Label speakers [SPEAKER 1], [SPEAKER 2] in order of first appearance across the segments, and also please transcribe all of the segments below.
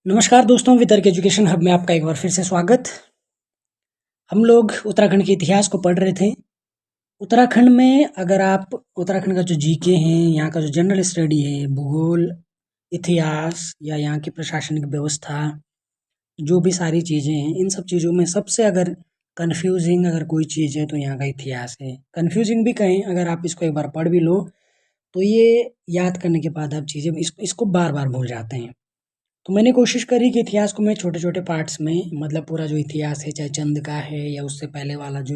[SPEAKER 1] नमस्कार दोस्तों, वितर्क एजुकेशन हब में आपका एक बार फिर से स्वागत। हम लोग उत्तराखंड के इतिहास को पढ़ रहे थे। उत्तराखंड में अगर आप उत्तराखंड का जो जीके हैं, यहाँ का जो जनरल स्टडी है, भूगोल, इतिहास या यहाँ की प्रशासनिक व्यवस्था, जो भी सारी चीज़ें हैं, इन सब चीज़ों में सबसे अगर कन्फ्यूजिंग अगर कोई चीज़ है तो यहाँ का इतिहास है। कन्फ्यूजिंग भी कहें, अगर आप इसको एक बार पढ़ भी लो तो ये याद करने के बाद आप चीज़ें इसको बार बार भूल जाते हैं। तो मैंने कोशिश करी कि इतिहास को मैं छोटे-छोटे पार्ट्स में, मतलब पूरा जो इतिहास है, चाहे चंद का है या उससे पहले वाला जो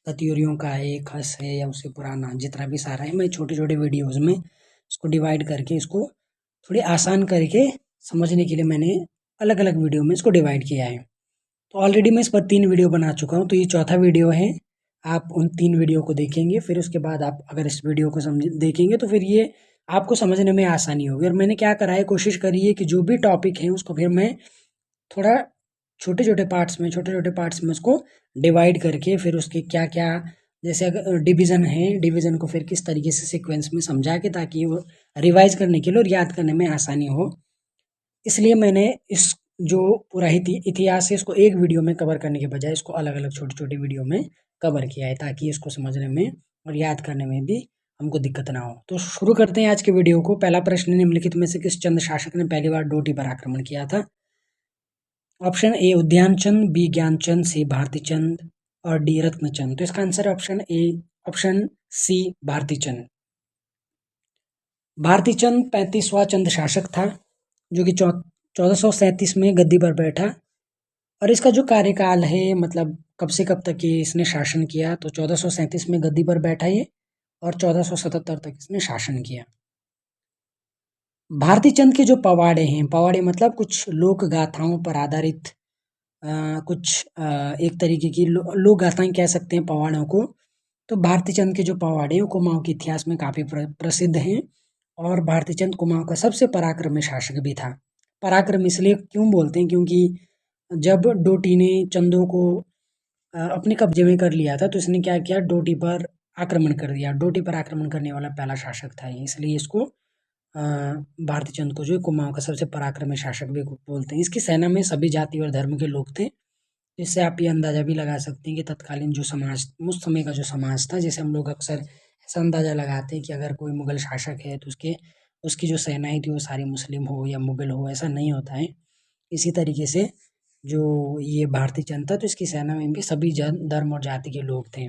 [SPEAKER 1] कत्यूरियों का है, खस है या उससे पुराना जितना भी सारा है, मैं छोटे-छोटे वीडियोज़ में इसको डिवाइड करके इसको थोड़ी आसान करके समझने के लिए मैंने अलग-अलग वीडियो में इसको डिवाइड किया है। तो ऑलरेडी मैं इस पर 3 वीडियो बना चुका हूँ, तो ये चौथा वीडियो है। आप उन 3 वीडियो को देखेंगे, फिर उसके बाद आप अगर इस वीडियो को देखेंगे तो फिर ये आपको समझने में आसानी होगी। और मैंने क्या करा है, कोशिश करी है कि जो भी टॉपिक है उसको फिर मैं थोड़ा छोटे-छोटे पार्ट्स में उसको डिवाइड करके फिर उसके क्या-क्या, जैसे अगर डिवीज़न है, डिवीज़न को फिर किस तरीके से सीक्वेंस में समझा के, ताकि वो रिवाइज़ करने के लिए और याद करने में आसानी हो। इसलिए मैंने इस जो पूरा इतिहास है इसको एक वीडियो में कवर करने के बजाय इसको अलग-अलग छोटी-छोटी वीडियो में कवर किया है, ताकि इसको समझने में और याद करने में भी हमको दिक्कत ना हो। तो शुरू करते हैं आज के वीडियो को। पहला प्रश्न, निम्नलिखित में से किस चंद शासक ने पहली बार डोटी पर आक्रमण किया था? ऑप्शन ए उद्यानचंद, बी ज्ञानचंद, सी भारतीचंद और डी रत्नचंद। तो इसका आंसर है ऑप्शन सी भारतीचंद। भारतीचंद 35वां चंद शासक था, जो कि 1437 में गद्दी पर बैठा। और इसका जो कार्यकाल है, मतलब कब से कब तक ये इसने शासन किया, तो 1437 में गद्दी पर बैठा ये और 1477 तक इसने शासन किया। भारती चंद के जो पवाड़े हैं, पवाड़े मतलब कुछ लोक गाथाओं पर आधारित कुछ एक तरीके की लोक गाथाएं कह सकते हैं पवाड़ों को। तो भारती चंद के जो पवाड़े हैं, कुमाऊं के इतिहास में काफ़ी प्रसिद्ध हैं। और भारती चंद कुमाऊं का सबसे पराक्रमी शासक भी था। पराक्रम इसलिए क्यों बोलते हैं, क्योंकि जब डोटी ने चंदों को अपने कब्जे में कर लिया था, तो इसने क्या किया, डोटी पर आक्रमण कर दिया। डोटी पर आक्रमण करने वाला पहला शासक था ये, इसलिए इसको भारती चंद को जो है कुमाऊं का सबसे पराक्रमी शासक भी बोलते हैं। इसकी सेना में सभी जाति और धर्म के लोग थे। इससे आप ये अंदाजा भी लगा सकते हैं कि तत्कालीन जो समाज, उस समय का जो समाज था, जैसे हम लोग अक्सर ऐसा अंदाजा लगाते हैं कि अगर कोई मुगल शासक है तो उसकी जो सेनाएं थी वो सारी मुस्लिम हो या मुगल हो, ऐसा नहीं होता है। इसी तरीके से जो ये भारती चंद था, तो इसकी सेना में भी सभी धर्म और जाति के लोग थे।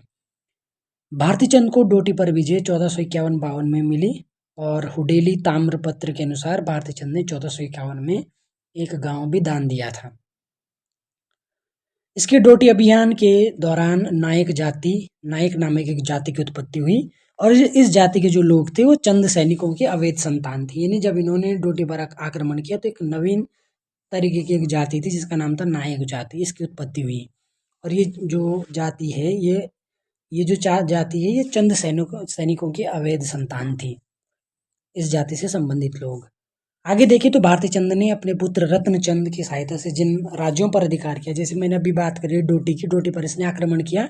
[SPEAKER 1] भारती चंद को डोटी पर विजय 1451-52 में मिली। और हुडेली ताम्रपत्र के अनुसार भारती चंद ने 1451 में एक गांव भी दान दिया था। इसके डोटी अभियान के दौरान नायक नामक एक जाति की उत्पत्ति हुई। और इस जाति के जो लोग थे वो चंद सैनिकों के अवैध संतान थे। यानी जब इन्होंने डोटी पर आक्रमण किया तो एक नवीन तरीके की एक जाति थी जिसका नाम था नायक जाति, इसकी उत्पत्ति हुई। और ये जो जाति है, ये जो जाति है, ये चंद सैनिकों की अवैध संतान थी, इस जाति से संबंधित लोग। आगे देखें तो भारती चंद ने अपने पुत्र रत्नचंद की सहायता से जिन राज्यों पर अधिकार किया, जैसे मैंने अभी बात करी डोटी की, डोटी पर इसने आक्रमण किया।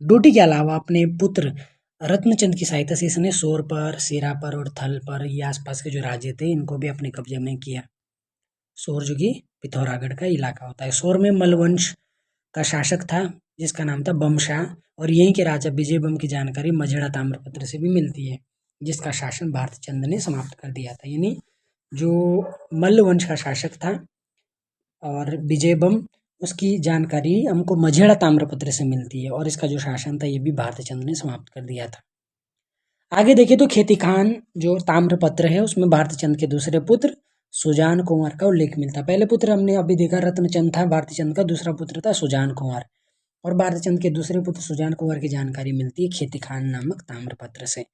[SPEAKER 1] डोटी के अलावा अपने पुत्र रत्नचंद की सहायता से इसने सोर पर, सिरा पर और थल पर, ये आसपास के जो राज्य थे, इनको भी अपने कब्जे में किया। सोर जो कि पिथौरागढ़ का इलाका होता है। सोर में मलवंश का शासक था जिसका नाम था बमशाह। और यहीं के राजा विजय बम की जानकारी मझेड़ा ताम्रपत्र से भी मिलती है, जिसका शासन भारती चंद ने समाप्त कर दिया था। यानी जो मल्ल वंश का शासक था और विजयबम, उसकी जानकारी हमको मझेड़ा ताम्रपत्र से मिलती है। और इसका जो शासन था ये भी भारती चंद ने समाप्त कर दिया था। आगे देखिए तो खेती खान जो ताम्रपत्र है उसमें भारती चंद के दूसरे पुत्र सुजान कुंवर का उल्लेख मिलता है। पहले पुत्र हमने अभी देखा रत्नचंद था भारती चंद का, दूसरा पुत्र था सुजान कुंवर। और भारती चंद के दूसरे पुत्र सुजान कुंवर की जानकारी मिलती है खेती खान नामक ताम्रपत्र से।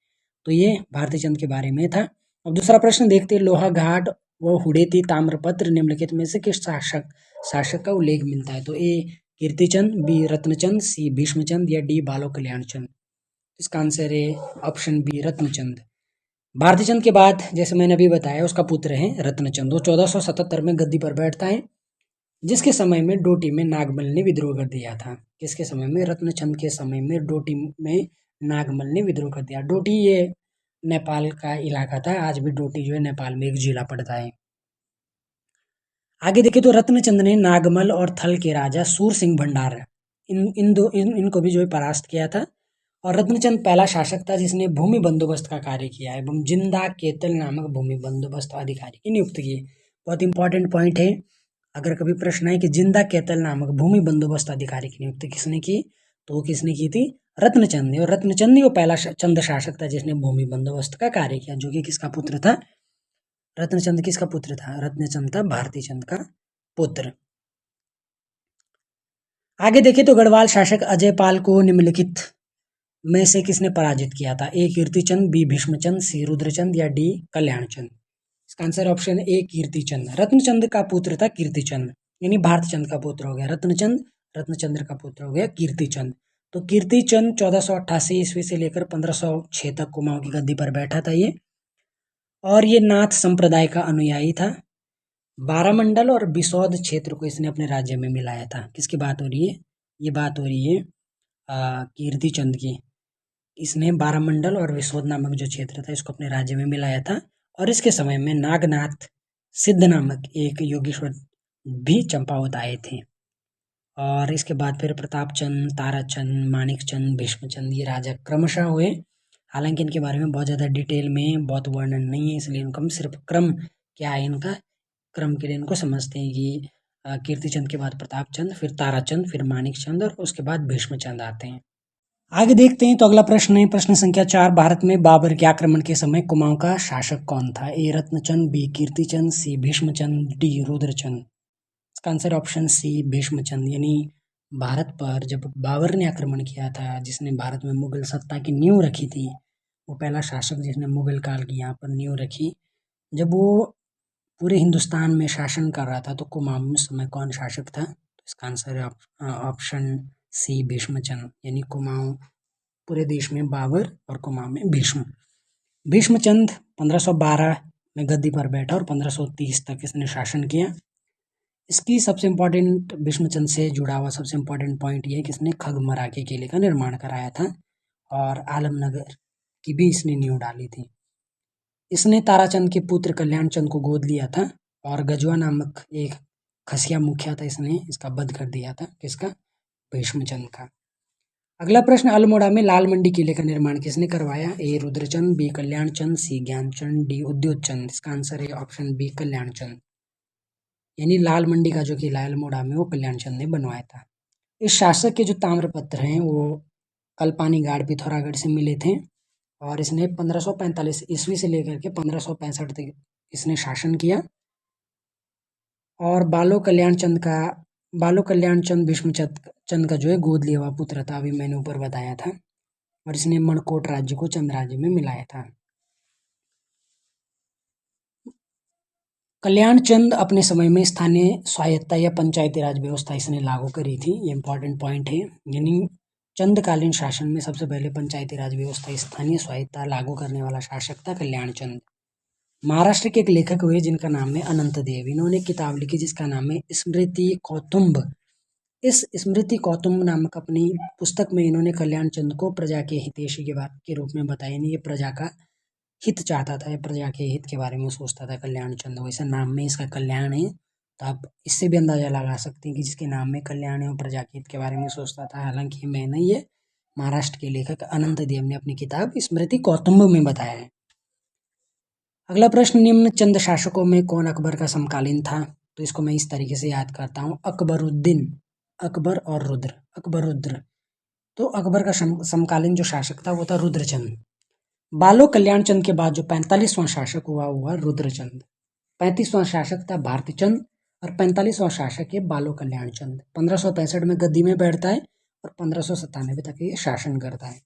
[SPEAKER 1] तो ये भारती चंद के बारे में था। अब दूसरा प्रश्न देखते हैं, लोहा घाट व हुडेती ताम्रपत्र निम्नलिखित में से किस शासक का उल्लेख मिलता है? तो ए कीर्तिचंद, बी रत्नचंद, सी भीष्मचंद या डी बालो कल्याण चंद। इसका आंसर है ऑप्शन बी रत्नचंद। भारती चंद के बाद जैसे मैंने अभी बताया उसका पुत्र है रत्नचंद। वो 1477 में गद्दी पर बैठता है, जिसके समय में डोटी में नागमल ने विद्रोह कर दिया था। किसके समय में? रत्नचंद के समय में डोटी में नागमल ने विद्रोह कर दिया। डोटी ये नेपाल का इलाका था, आज भी डोटी जो है नेपाल में एक जिला पड़ता है। आगे देखें तो रत्नचंद ने नागमल और थल के राजा सूर सिंह भंडार इनको भी जो है परास्त किया था। और रत्नचंद पहला शासक था जिसने भूमि बंदोबस्त का कार्य किया एवं जिंदा केतल नामक भूमि बंदोबस्त अधिकारी की नियुक्ति की। बहुत इंपॉर्टेंट पॉइंट है, अगर कभी प्रश्न है कि जिंदा केतल नामक भूमि बंदोबस्त अधिकारी की नियुक्ति किसने की, तो वो किसने की थी, रत्नचंद ने। और रत्नचंद ही वो पहला चंद शासक था जिसने भूमि बंदोबस्त का कार्य किया, जो कि किसका पुत्र था, रत्नचंद किसका पुत्र था, रत्नचंद था भारती चंद का पुत्र। आगे देखें तो गढ़वाल शासक अजयपाल को निम्नलिखित में से किसने पराजित किया था, ए कीर्तिचंद, बी भीष्मचंद, सी रुद्रचंद या डी कल्याणचंद। इसका answer option A Kirtichand. Ratanchand का पुत्र था कीर्तिचंद, यानी भारतचंद का पुत्र हो गया रत्नचंद, रत्नचंद्र का पुत्र हो गया कीर्तिचंद। तो कीर्तिचंद 1488 ईस्वी से लेकर 1506 तक कुमाऊं की गद्दी पर बैठा था ये, और ये नाथ संप्रदाय का अनुयायी था। बारामंडल और बिसौद क्षेत्र को इसने अपने राज्य में मिलाया था। किसकी बात हो रही है, ये बात हो रही है कीर्तिचंद की। इसने बारामंडल और विसोद नामक जो क्षेत्र था इसको अपने राज्य में मिलाया था। और इसके समय में नागनाथ सिद्ध नामक एक योगेश्वर भी चंपावत आए थे। और इसके बाद फिर प्रतापचंद, ताराचंद, मानिकचंद, भीष्मचंद ये राजा क्रमशः हुए। हालांकि इनके बारे में बहुत ज़्यादा डिटेल में बहुत वर्णन नहीं है, इसलिए इनको हम सिर्फ क्रम क्या है इनका, क्रम के लिए इनको समझते हैं कि कीर्तिचंद के बाद प्रतापचंद, फिर ताराचंद, फिर मानिकचंद और उसके बाद भीष्मचंद आते हैं। आगे देखते हैं तो अगला प्रश्न है प्रश्न संख्या 4, भारत में बाबर के आक्रमण के समय कुमाऊं का शासक कौन था, ए रत्नचंद, बी कीर्तिचंद, सी भीष्मचंद, डी रुद्रचंद। इसका आंसर ऑप्शन सी भीष्मचंद। यानी भारत पर जब बाबर ने आक्रमण किया था, जिसने भारत में मुगल सत्ता की नींव रखी थी, वो पहला शासक जिसने मुगल काल की यहाँ पर नींव रखी, जब वो पूरे हिंदुस्तान में शासन कर रहा था तो कुमाऊं में उस समय कौन शासक था, तो इसका आंसर है ऑप्शन सी भीष्मचंद। यानी कुमाऊं पूरे देश में बाबर और कुमाऊं में भीष्म। भीष्मचंद 1512 में गद्दी पर बैठा और 1530 तक इसने शासन किया। इसकी सबसे इम्पोर्टेंट भीष्मचंद से जुड़ा हुआ सबसे इम्पोर्टेंट पॉइंट ये है कि इसने खगमरा के किले का निर्माण कराया था और आलमनगर की भी इसने नींव डाली थी। इसने ताराचंद के पुत्र कल्याणचंद को गोद लिया था और गजवा नामक एक खसिया मुखिया था, इसने इसका वध कर दिया था, किसका, भीष्मचंद का। अगला प्रश्न, अल्मोड़ा में लाल मंडी किले का निर्माण किसने करवाया, ए रुद्रचंद, बी कल्याणचंद, सी ज्ञानचंद, डी उद्योतचंद। इसका आंसर है ऑप्शन बी कल्याणचंद। यानी लाल मंडी का जो किला है अल्मोड़ा में वो कल्याणचंद ने बनवाया था। इस शासक के जो ताम्रपत्र हैं वो कल्पानी गाड़ पिथौरागढ़ से मिले थे और इसने 1545 ईस्वी से लेकर के 1565 तक इसने शासन किया। और बालो कल्याणचंद भीष्मचंद का जो है गोद लिया हुआ पुत्र था, अभी मैंने ऊपर बताया था। और इसने मणकोट राज्य को चंद राज्य में मिलाया था। कल्याणचंद अपने समय में स्थानीय स्वायत्ता या पंचायती राज व्यवस्था इसने लागू करी थी, ये इंपॉर्टेंट पॉइंट है। यानी चंदकालीन शासन में सबसे पहले पंचायती राज व्यवस्था, स्थानीय स्वायत्ता लागू करने वाला शासक था कल्याणचंद। महाराष्ट्र के एक लेखक हुए जिनका नाम है अनंत देव। इन्होंने किताब लिखी जिसका नाम है स्मृति कौतुंब। इस स्मृति कौतुंब नामक अपनी पुस्तक में इन्होंने कल्याणचंद को प्रजा के हितैषी के रूप में बताया। यानी ये प्रजा का हित चाहता था, प्रजा के हित के बारे में सोचता था कल्याणचंद। वैसे नाम में इसका कल्याण है, तो आप इससे भी अंदाजा लगा सकते हैं कि जिसके नाम में कल्याण है वो प्रजा के हित के बारे में सोचता था। हालांकि मैं नहीं, ये महाराष्ट्र के लेखक अनंत देव ने अपनी किताब स्मृति कौतुंब में बताया है। अगला प्रश्न, निम्न चंद शासकों में कौन अकबर का समकालीन था, तो इसको मैं इस तरीके से याद करता हूँ, अकबरुद्दीन, अकबर और रुद्र, अकबरुद्र। तो अकबर का समकालीन जो शासक था वो था रुद्रचंद। बालो कल्याणचंद के बाद जो 45वां शासक हुआ रुद्रचंद। 35वां शासक था भारतीचंद और 45वां शासक है बालो कल्याणचंद। 1565 में गद्दी में बैठता है और 1597 तक ये शासन करता है।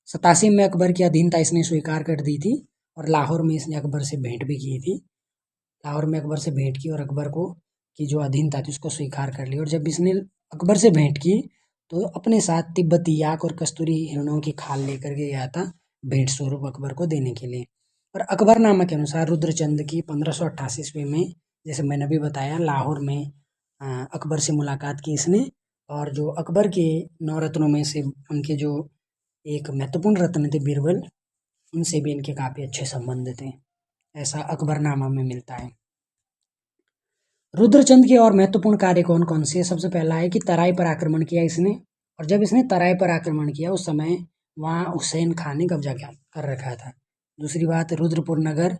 [SPEAKER 1] 87 में अकबर की अधीनता इसने स्वीकार कर दी थी और लाहौर में इसने अकबर से भेंट भी की थी। लाहौर में अकबर से भेंट की और अकबर को की जो अधीनता थी उसको स्वीकार कर लिया। और जब इसने अकबर से भेंट की तो अपने साथ तिब्बती याक और कस्तूरी हिरणों की खाल लेकर के गया था भेंट स्वरूप अकबर को देने के लिए। और अकबरनामा के अनुसार रुद्रचंद की 1588 ईस्वी में, जैसे मैंने अभी बताया, लाहौर में अकबर से मुलाकात की इसने। और जो अकबर के 9 रत्नों में से उनके जो एक महत्वपूर्ण रत्न थे बीरबल, उनसे भी इनके काफ़ी अच्छे संबंध थे, ऐसा अकबरनामा में मिलता है। रुद्रचंद के और महत्वपूर्ण कार्य कौन कौन से? सबसे पहला है कि तराई पर आक्रमण किया इसने, और जब इसने तराई पर आक्रमण किया उस समय वहाँ हुसैन खान ने कब्जा कर रखा था। दूसरी बात, रुद्रपुर नगर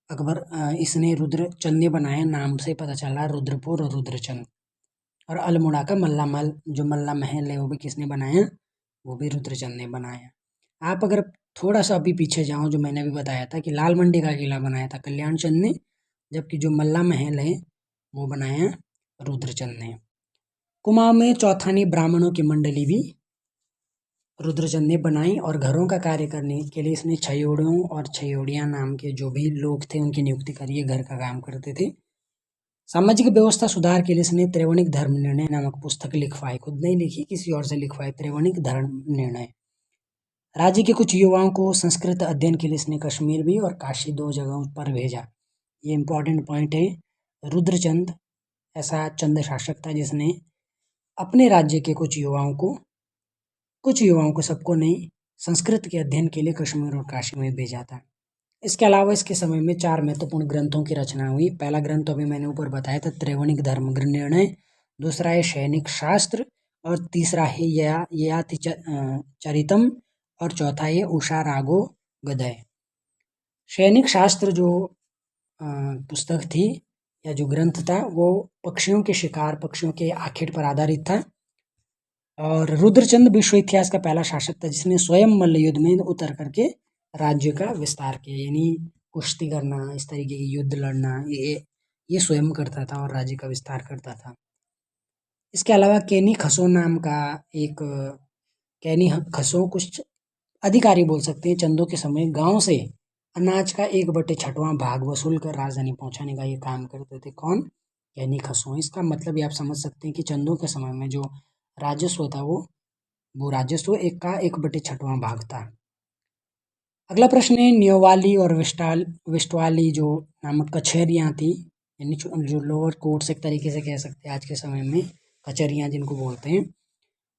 [SPEAKER 1] अकबर इसने रुद्रचंद ने बनाया, नाम से पता चला रुद्रपुर और रुद्रचंद। और अल्मोड़ा का मल्ला महल, जो मल्ला महल है वो भी किसने बनाया? वो भी रुद्रचंद ने बनाया। आप अगर थोड़ा सा अभी पीछे जाओ, जो मैंने अभी बताया था कि लाल मंडी का किला बनाया था कल्याण चंद ने, जबकि जो मल्ला महल है वो बनाया रुद्रचंद ने। कुमाऊं में चौथानी ब्राह्मणों की मंडली भी रुद्रचंद ने बनाई, और घरों का कार्य करने के लिए इसने छयोड़ियों और छयोड़िया नाम के जो भी लोग थे उनकी नियुक्ति करी है, घर का काम करते थे। सामाजिक व्यवस्था सुधार के लिए इसने त्रैवणिक धर्म निर्णय नामक पुस्तक लिखवाई, खुद नहीं लिखी, किसी और से लिखवाई, त्रैवणिक धर्म निर्णय। राज्य के कुछ युवाओं को संस्कृत अध्ययन के लिए इसने कश्मीर भी और काशी 2 जगहों पर भेजा। ये इंपॉर्टेंट पॉइंट है। रुद्रचंद ऐसा चंद शासक था जिसने अपने राज्य के कुछ युवाओं को, सबको नहीं, संस्कृत के अध्ययन के लिए कश्मीर और काशी में भेजा था। इसके अलावा इसके समय में 4 महत्वपूर्ण ग्रंथों की रचना हुई। पहला ग्रंथ तो अभी मैंने ऊपर बताया था, त्रैवणिक धर्म निर्णय। दूसरा है सैनिक शास्त्र, और तीसरा है ययाति चरितम, और चौथा है उषा रागो गदय। सैनिक शास्त्र जो पुस्तक थी या जो ग्रंथ था वो पक्षियों के शिकार, पक्षियों के आखेट पर आधारित था। और रुद्रचंद विश्व इतिहास का पहला शासक था जिसने स्वयं मल्ल युद्ध में उतर करके राज्य का विस्तार किया, यानी कुश्ती करना, इस तरीके की युद्ध लड़ना, ये स्वयं करता था और राज्य का विस्तार करता था। इसके अलावा केनी खसो नाम का एक, केनी खसो कुछ अधिकारी बोल सकते हैं, चंदों के समय गांव से अनाज का 1/6वां भाग वसूल कर राजधानी पहुंचाने का ये काम करते थे। कौन? केनी खसो। इसका मतलब ये आप समझ सकते हैं कि चंदों के समय में जो राजस्व था वो राजस्व एक का 1/6वां भाग था। अगला प्रश्न है, न्योवाली और विस्टवाली जो नामक कचहरियाँ थी, यानी जो लोअर कोर्ट्स एक तरीके से कह सकते हैं आज के समय में, कचहरियाँ जिनको बोलते हैं,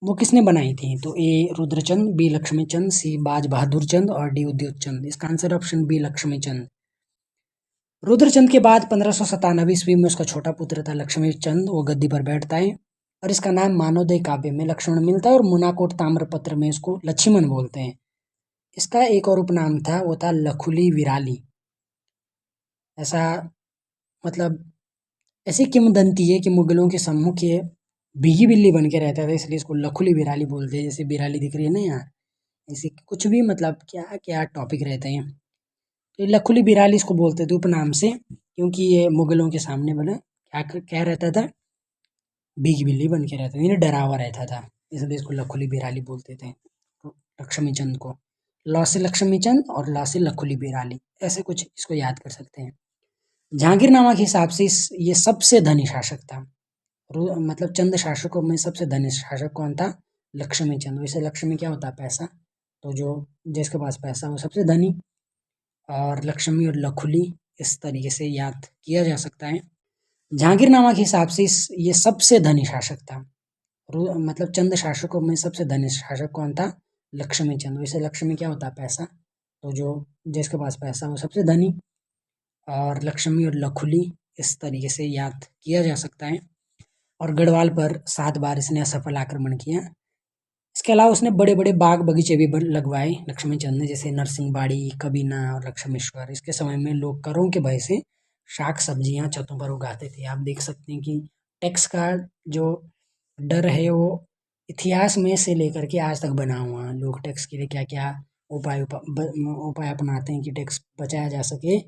[SPEAKER 1] वो किसने बनाई थी? तो A Rudrachand, B Laxmichand, C Baz Bahadur Chand, और डी उद्योग चंद। इसका answer option B Laxmichand. Rudrachand के बाद 1597 ईस्वी में उसका छोटा पुत्र था लक्ष्मीचंद, वो गद्दी पर बैठता है, और इसका नाम मानवोदय काव्य में लक्ष्मण मिलता है, और मुनाकोट ताम्रपत्र में इसको लक्ष्मण बोलते हैं। इसका एक और उपनाम था, वो था लखुली विराली। ऐसा मतलब ऐसी किंवदंती है कि मुगलों के सम्मुख ये भीगी बिल्ली बन के रहता था, इसलिए इसको लखुली बिराली बोलते हैं। जैसे बिराली दिख रही है ना यहाँ, ऐसे कुछ भी मतलब क्या क्या टॉपिक रहते हैं, तो लखुली बिराली इसको बोलते थे उपनाम से, क्योंकि ये मुगलों के सामने बोले क्या रहता था, भीगी बिल्ली बन के रहता था, यानी डरा हुआ रहता था, इसलिए इसको लखुली बिराली बोलते थे। तो लक्ष्मीचंद को लॉ से लक्ष्मीचंद और लॉ से लखुली बिराली, ऐसे कुछ इसको याद कर सकते हैं। जहांगीरनामा के हिसाब से ये सबसे धनी शासक था। मतलब चंद शासकों में सबसे धनी शासक कौन था? लक्ष्मीचंद। वैसे लक्ष्मी क्या होता है? पैसा। तो जो जिसके पास पैसा वो सबसे धनी, और लक्ष्मी और लखुली इस तरीके से याद किया जा सकता है। जहांगीरनामा के हिसाब से ये सबसे धनी शासक था। मतलब चंद शासकों में सबसे धनी शासक कौन था? लक्ष्मीचंद। वैसे लक्ष्मी क्या होता है? पैसा। तो जो जिसके पास पैसा वो सबसे धनी, और लक्ष्मी और लखुली इस तरीके से याद किया जा सकता है। और गढ़वाल पर 7 बार इसने असफल आक्रमण किया। इसके अलावा उसने बड़े बड़े बाग बगीचे भी लगवाए लक्ष्मीचंद ने, जैसे नरसिंहबाड़ी, कबीना और लक्ष्मेश्वर। इसके समय में लोग करों के भय से शाक सब्जियां छतों पर उगाते थे। आप देख सकते हैं कि टैक्स का जो डर है वो इतिहास में से लेकर के आज तक बना हुआ। लोग टैक्स के लिए क्या क्या उपाय अपनाते हैं कि टैक्स बचाया जा सके।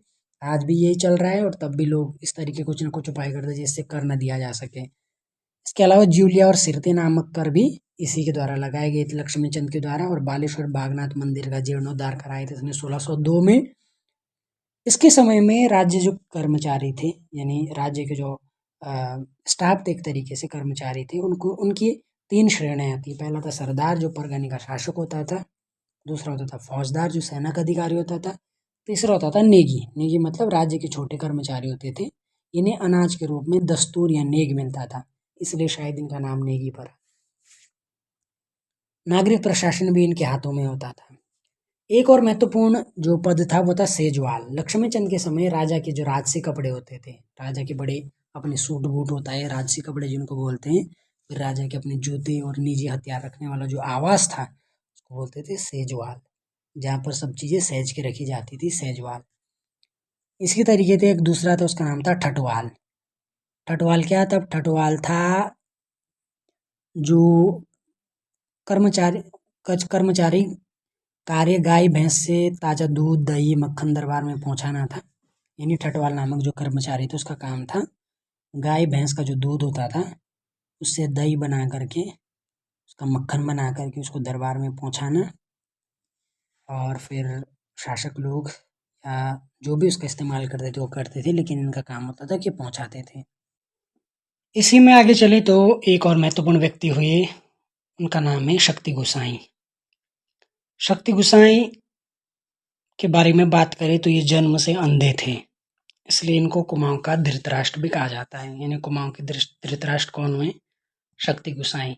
[SPEAKER 1] आज भी यही चल रहा है, और तब भी लोग इस तरीके कुछ ना कुछ उपाय करते हैं जिससे कर न दिया जा सके। इसके अलावा जूलिया और सिरते नामक कर भी इसी के द्वारा लगाए गए थे, लक्ष्मीचंद के द्वारा। और बालेश्वर बागनाथ मंदिर का जीर्णोद्धार कराए थे इसने 1602 में। इसके समय में राज्य जो कर्मचारी थे, यानी राज्य के जो स्टाफ थे, एक तरीके से कर्मचारी थे, उनकी 3 श्रेणियां थी। पहला था सरदार जो परगने का शासक होता था, दूसरा होता था फौजदार जो सेना का अधिकारी होता था, तीसरा होता था नेगी। नेगी मतलब राज्य के छोटे कर्मचारी होते थे, इन्हें अनाज के रूप में दस्तूर या नेग मिलता था, इसलिए शायद इनका नाम नेगी पड़ा। नागरिक प्रशासन भी इनके हाथों में होता था। एक और महत्वपूर्ण जो पद था वो था सेजवाल। लक्ष्मीचंद के समय राजा के जो राजसी कपड़े होते थे, राजा के बड़े अपने सूट बूट होता है, राजसी कपड़े जिनको बोलते हैं। फिर राजा के अपने जूते और निजी हथियार रखने वाला जो आवास था उसको बोलते थे सेजवाल, जहाँ पर सब चीजें सहेज के रखी जाती थी, सेजवाल। इसी तरीके से एक दूसरा था, उसका नाम था ठटवाल। ठटवाल क्या था? ठटवाल था जो कर्मचारी कार्य गाय भैंस से ताजा दूध दही मक्खन दरबार में पहुंचाना था। यानी ठटवाल नामक जो कर्मचारी था उसका काम था गाय भैंस का जो दूध होता था उससे दही बना करके, उसका मक्खन बना करके उसको दरबार में पहुंचाना, और फिर शासक लोग या जो भी उसका इस्तेमाल करते थे वो करते थे, लेकिन इनका काम होता था कि पहुंचाते थे। इसी में आगे चले तो एक और महत्वपूर्ण व्यक्ति हुए, उनका नाम है शक्ति गोसाई। शक्ति गोसाई के बारे में बात करें तो ये जन्म से अंधे थे, इसलिए इनको कुमाऊं का धृतराष्ट्र भी कहा जाता है। यानी कुमाऊं के धृतराष्ट्र कौन हुए? शक्ति गोसाई।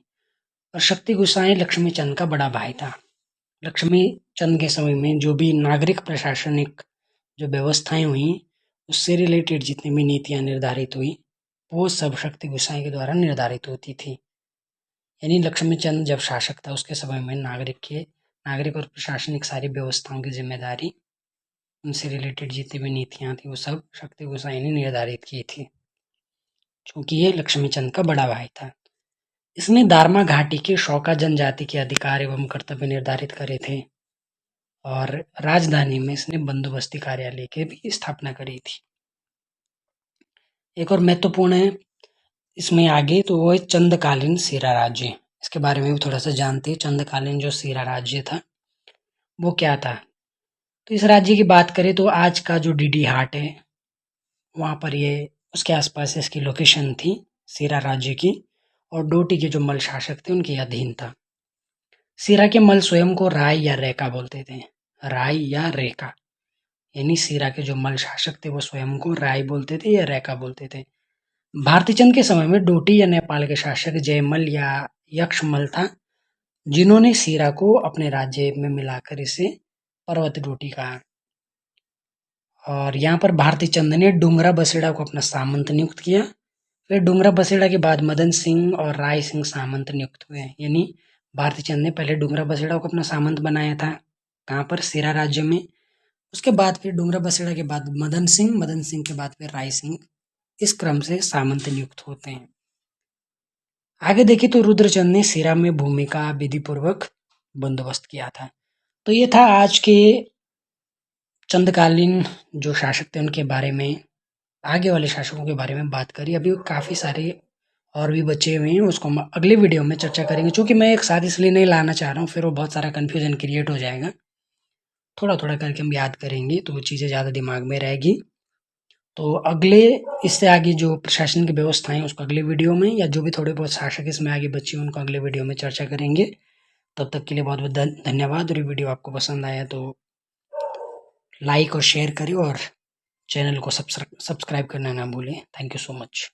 [SPEAKER 1] और शक्ति गोसाई लक्ष्मी चंद का बड़ा भाई था। लक्ष्मी चंद के समय में जो भी नागरिक प्रशासनिक जो व्यवस्थाएं हुई, उससे रिलेटेड जितनी भी नीतियां निर्धारित हुई वो सब शक्ति गोसाई के द्वारा निर्धारित होती थी। यानी लक्ष्मी चंद जब शासक था उसके समय में नागरिक और प्रशासनिक सारी व्यवस्थाओं की जिम्मेदारी, उनसे रिलेटेड जितनी भी नीतियां थी वो सब शक्ति गोसाई ने निर्धारित की थी, क्योंकि ये लक्ष्मी चंद का बड़ा भाई था। इसने दारमा घाटी के शौका जनजाति के अधिकार एवं कर्तव्य निर्धारित करे थे, और राजधानी में इसने बंदोबस्ती कार्यालय की भी स्थापना करी थी। एक और महत्वपूर्ण है इसमें आगे तो वो है चंदकालीन सीरा राज्य। इसके बारे में भी थोड़ा सा जानते हैं। चंदकालीन जो सीरा राज्य था वो क्या था? तो इस राज्य की बात करें तो आज का जो डीडी हाट है वहाँ पर ये उसके आसपास इसकी लोकेशन थी सीरा राज्य की, और डोटी के जो मल शासक थे उनके अधीन था। सीरा के मल स्वयं को राय या रेका बोलते थे, राय या रेका। यानी सीरा के जो मल शासक थे वो स्वयं को राय बोलते थे या रेका बोलते थे। भारतीचंद के समय में डोटी या नेपाल के शासक जयमल या यक्षमल था, जिन्होंने सीरा को अपने राज्य में मिलाकर इसे पर्वत डोटी कहा। और यहाँ पर भारतीचंद ने डूंगरा बसेड़ा को अपना सामंत नियुक्त किया। फिर डूंगरा बसेड़ा के बाद मदन सिंह और राय सिंह सामंत नियुक्त हुए। यानी भारतीचंद ने पहले डूंगरा बसेड़ा को अपना सामंत बनाया था, कहाँ पर? सीरा राज्य में। उसके बाद फिर डूंगरा बसेड़ा के बाद मदन सिंह के बाद फिर राय सिंह, इस क्रम से सामंत नियुक्त होते हैं। आगे देखिए तो रुद्रचंद ने सीरा में भूमि का विधि पूर्वक बंदोबस्त किया था। तो ये था आज के चंदकालीन जो शासक थे उनके बारे में, आगे वाले शासकों के बारे में बात करी। अभी काफ़ी सारे और भी बचे हुए हैं, उसको हम अगले वीडियो में चर्चा करेंगे। चूँकि मैं एक साथ इसलिए नहीं लाना चाह रहा हूँ, फिर वो बहुत सारा कन्फ्यूजन क्रिएट हो जाएगा। थोड़ा-थोड़ा करके हम याद करेंगे तो वो चीज़ें ज़्यादा दिमाग में रहेगी। तो अगले इससे आगे जो प्रशासन की व्यवस्था है उसको अगले वीडियो में, या जो भी थोड़े बहुत शासक इसमें आगे बचे उनको अगले वीडियो में चर्चा करेंगे। तब तक के लिए बहुत बहुत धन्यवाद। और ये वीडियो आपको पसंद आया तो लाइक और शेयर करें, और चैनल को सब्सक्राइब करना ना भूलें। Thank you so much.